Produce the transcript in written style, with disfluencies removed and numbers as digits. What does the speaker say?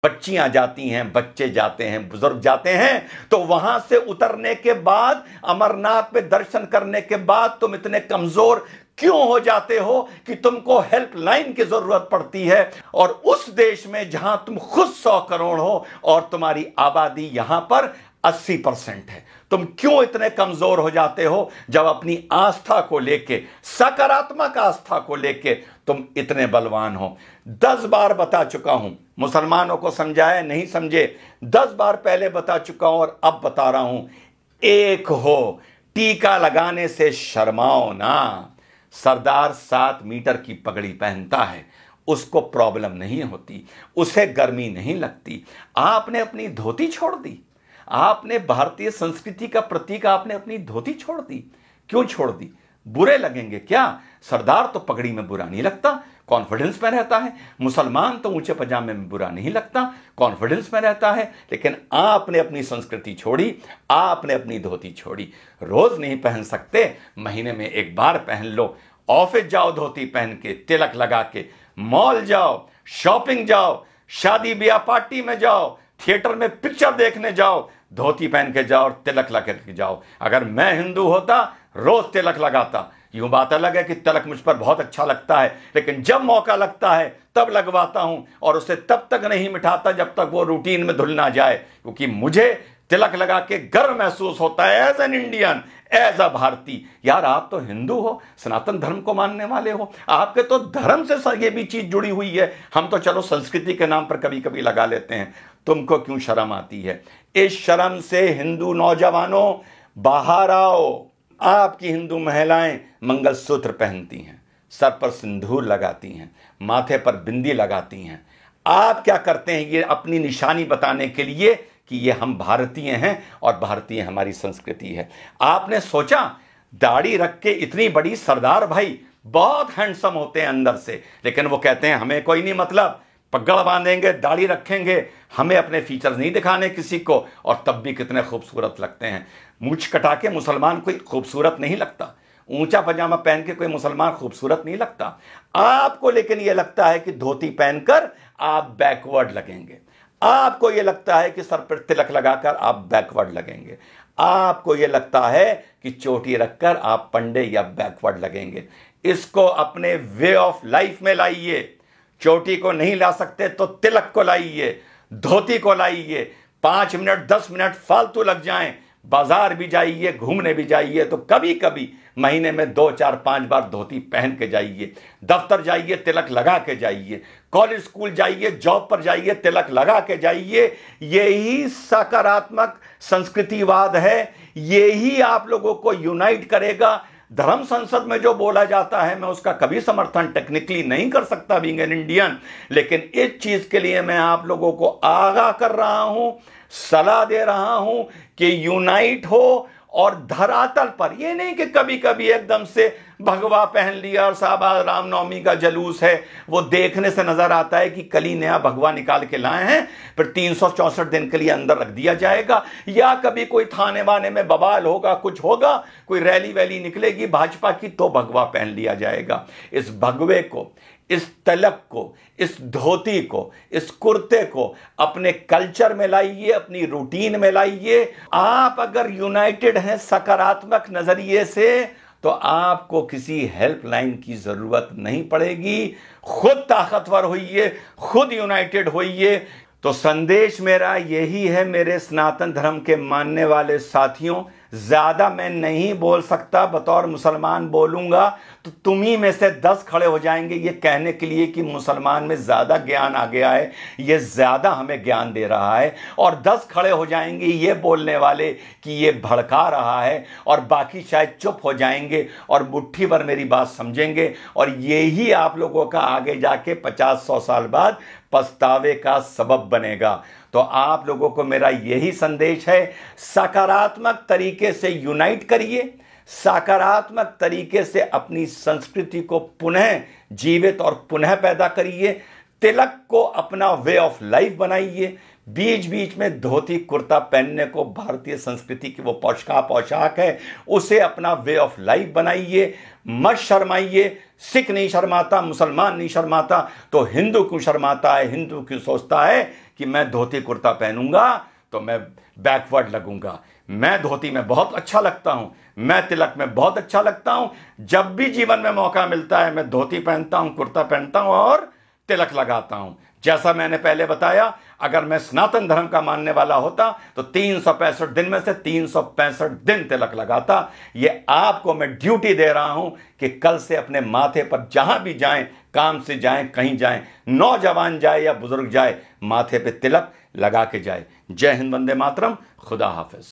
बच्चियां जाती हैं, बच्चे जाते हैं, बुजुर्ग जाते हैं, तो वहां से उतरने के बाद, अमरनाथ में दर्शन करने के बाद तुम इतने कमजोर क्यों हो जाते हो कि तुमको हेल्पलाइन की जरूरत पड़ती है? और उस देश में जहां तुम खुद 100 करोड़ हो और तुम्हारी आबादी यहां पर 80% है, तुम क्यों इतने कमजोर हो जाते हो जब अपनी आस्था को लेके, सकारात्मक आस्था को लेके तुम इतने बलवान हो? 10 बार बता चुका हूं, मुसलमानों को समझाया नहीं समझे, 10 बार पहले बता चुका हूं और अब बता रहा हूं, एक हो, टीका लगाने से शर्माओ ना। सरदार 7 मीटर की पगड़ी पहनता है, उसको प्रॉब्लम नहीं होती, उसे गर्मी नहीं लगती। आपने अपनी धोती छोड़ दी, आपने भारतीय संस्कृति का प्रतीक, आपने अपनी धोती छोड़ दी। क्यों छोड़ दी? बुरे लगेंगे क्या? सरदार तो पगड़ी में बुरा नहीं लगता, कॉन्फिडेंस में रहता है। मुसलमान तो ऊंचे पजामे में बुरा नहीं लगता, कॉन्फिडेंस में रहता है। लेकिन आपने अपनी संस्कृति छोड़ी, आपने अपनी धोती छोड़ी। रोज नहीं पहन सकते, महीने में एक बार पहन लो। ऑफिस जाओ धोती पहन के, तिलक लगा के, मॉल जाओ, शॉपिंग जाओ, शादी ब्याह पार्टी में जाओ, थिएटर में पिक्चर देखने जाओ, धोती पहन के जाओ और तिलक लगा के जाओ। अगर मैं हिंदू होता, रोज तिलक लगाता। यूं बात अलग है कि तिलक मुझ पर बहुत अच्छा लगता है, लेकिन जब मौका लगता है तब लगवाता हूं, और उसे तब तक नहीं मिटाता जब तक वो रूटीन में धुल ना जाए, क्योंकि मुझे तिलक लगा के गर्व महसूस होता है as an Indian, as a भारतीय। यार, आप तो हिंदू हो, सनातन धर्म को मानने वाले हो, आपके तो धर्म से ये भी चीज जुड़ी हुई है। हम तो चलो संस्कृति के नाम पर कभी कभी लगा लेते हैं, तुमको क्यों शर्म आती है? इस शर्म से हिंदू नौजवानों बाहर आओ। आपकी हिंदू महिलाएं मंगलसूत्र पहनती हैं, सर पर सिंदूर लगाती हैं, माथे पर बिंदी लगाती हैं। आप क्या करते हैं? ये अपनी निशानी बताने के लिए कि ये हम भारतीय हैं और भारतीय हमारी संस्कृति है। आपने सोचा दाढ़ी रख के इतनी बड़ी सरदार भाई बहुत हैंडसम होते हैं अंदर से, लेकिन वो कहते हैं हमें कोई नहीं मतलब, पगड़ बांधेंगे, दाढ़ी रखेंगे, हमें अपने फीचर्स नहीं दिखाने किसी को, और तब भी कितने खूबसूरत लगते हैं। मूंछ कटा के मुसलमान कोई खूबसूरत नहीं लगता, ऊंचा पजामा पहन के कोई मुसलमान खूबसूरत नहीं लगता। आपको लेकिन यह लगता है कि धोती पहनकर आप बैकवर्ड लगेंगे, आपको यह लगता है कि सर पर तिलक लगाकर आप बैकवर्ड लगेंगे, आपको यह लगता है कि चोटी रखकर आप पंडे या बैकवर्ड लगेंगे। इसको अपने वे ऑफ लाइफ में लाइए। चोटी को नहीं ला सकते तो तिलक को लाइए, धोती को लाइए। 5 मिनट 10 मिनट फालतू लग जाएं, बाजार भी जाइए, घूमने भी जाइए, तो कभी कभी महीने में 2 4 5 बार धोती पहन के जाइए। दफ्तर जाइए, तिलक लगा के जाइए। कॉलेज स्कूल जाइए, जॉब पर जाइए, तिलक लगा के जाइए। यही सकारात्मक संस्कृतिवाद है, यही आप लोगों को यूनाइट करेगा। धर्म संसद में जो बोला जाता है, मैं उसका कभी समर्थन टेक्निकली नहीं कर सकता बीइंग एन इंडियन, लेकिन इस चीज के लिए मैं आप लोगों को आगाह कर रहा हूं, सलाह दे रहा हूं कि यूनाइट हो। और धरातल पर ये नहीं कि कभी कभी एकदम से भगवा पहन लिया और साहब रामनवमी का जलूस है, वो देखने से नजर आता है कि कल ही नया भगवा निकाल के लाए हैं, फिर 364 दिन के लिए अंदर रख दिया जाएगा। या कभी कोई थाने वाने में बवाल होगा, कुछ होगा, कोई रैली वैली निकलेगी भाजपा की, तो भगवा पहन लिया जाएगा। इस भगवे को, इस तलक को, इस धोती को, इस कुर्ते को अपने कल्चर में लाइए, अपनी रूटीन में लाइए। आप अगर यूनाइटेड हैं सकारात्मक नजरिए से, तो आपको किसी हेल्पलाइन की जरूरत नहीं पड़ेगी। खुद ताकतवर होइए, खुद यूनाइटेड होइए। तो संदेश मेरा यही है मेरे सनातन धर्म के मानने वाले साथियों, ज्यादा मैं नहीं बोल सकता, बतौर मुसलमान बोलूंगा तो तुम ही में से 10 खड़े हो जाएंगे ये कहने के लिए कि मुसलमान में ज्यादा ज्ञान आ गया है, ये ज्यादा हमें ज्ञान दे रहा है, और 10 खड़े हो जाएंगे ये बोलने वाले कि ये भड़का रहा है, और बाकी शायद चुप हो जाएंगे और मुट्ठी भर मेरी बात समझेंगे। और यही आप लोगों का आगे जाके 50-100 साल बाद पछतावे का सबब बनेगा। तो आप लोगों को मेरा यही संदेश है, सकारात्मक तरीके से यूनाइट करिए, सकारात्मक तरीके से अपनी संस्कृति को पुनः जीवित और पुनः पैदा करिए। तिलक को अपना वे ऑफ लाइफ बनाइए। बीच बीच में धोती कुर्ता पहनने को भारतीय संस्कृति की वो पोशाक है, उसे अपना वे ऑफ लाइफ बनाइए। मत शर्माइए। सिख नहीं शर्माता, मुसलमान नहीं शर्माता, तो हिंदू क्यों शर्माता है? हिंदू क्यों सोचता है कि मैं धोती कुर्ता पहनूंगा तो मैं बैकवर्ड लगूंगा? मैं धोती में बहुत अच्छा लगता हूं, मैं तिलक में बहुत अच्छा लगता हूं। जब भी जीवन में मौका मिलता है मैं धोती पहनता हूं, कुर्ता पहनता हूं और तिलक लगाता हूं। जैसा मैंने पहले बताया, अगर मैं सनातन धर्म का मानने वाला होता तो 365 दिन में से 365 दिन तिलक लगाता। ये आपको मैं ड्यूटी दे रहा हूं कि कल से अपने माथे पर जहां भी जाएं, काम से जाएं, कहीं जाएं, नौजवान जाए या बुजुर्ग जाए, माथे पे तिलक लगा के जाए। जय हिंद, वंदे मातरम, खुदा हाफिज।